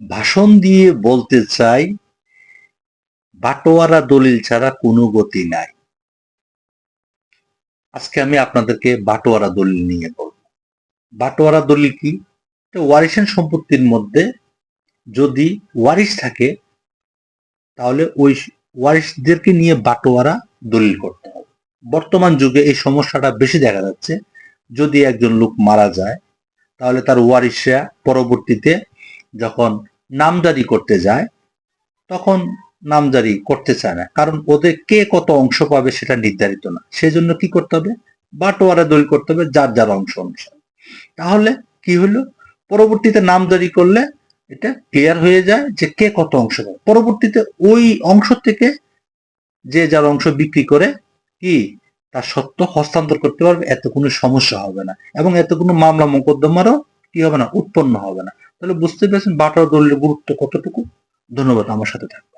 ভাষণ দিয়ে বলতে চাই, বাটোয়ারা দলিল ছাড়া কোনো গতি নাই। আজকে আমি আপনাদেরকে বাটোয়ারা দলিল নিয়ে বলবো। বাটোয়ারা দলিল কি? ওয়ারিশান সম্পত্তির মধ্যে যদি ওয়ারিশ থাকে, তাহলে ওই ওয়ারিশদেরকে নিয়ে বাটোয়ারা দলিল করতে হবে। বর্তমান যুগে এই সমস্যাটা বেশি দেখা যাচ্ছে। যদি একজন লোক মারা যায়, তাহলে তার ওয়ারিশরা পরবর্তীতে যখন নামজারি করতে যায়, তখন নামজারি করতে চায় না, কারণ ওদের কে কত অংশ পাবে সেটা নির্ধারিত না। সেজন্য কি করতে হবে? বাটোয়ারা দলিল করতে হবে যার যার অংশ অনুসারে। তাহলে কি হলো? পরবর্তীতে নামজারি করলে এটা ক্লিয়ার হয়ে যায় যে কে কত অংশ পাবে। পরবর্তীতে ওই অংশ থেকে যে যার অংশ বিক্রি করে কি তার সত্ত্ব হস্তান্তর করতে পারবে, এত কোনো সমস্যা হবে না এবং এত কোনো মামলা মোকদ্দমারও কি হবে না, উৎপন্ন হবে না। তাহলে বুঝতে পেরেছেন বাটোয়ারা দলিলের গুরুত্ব কতটুকু। ধন্যবাদ, আমার সাথে থাকবেন।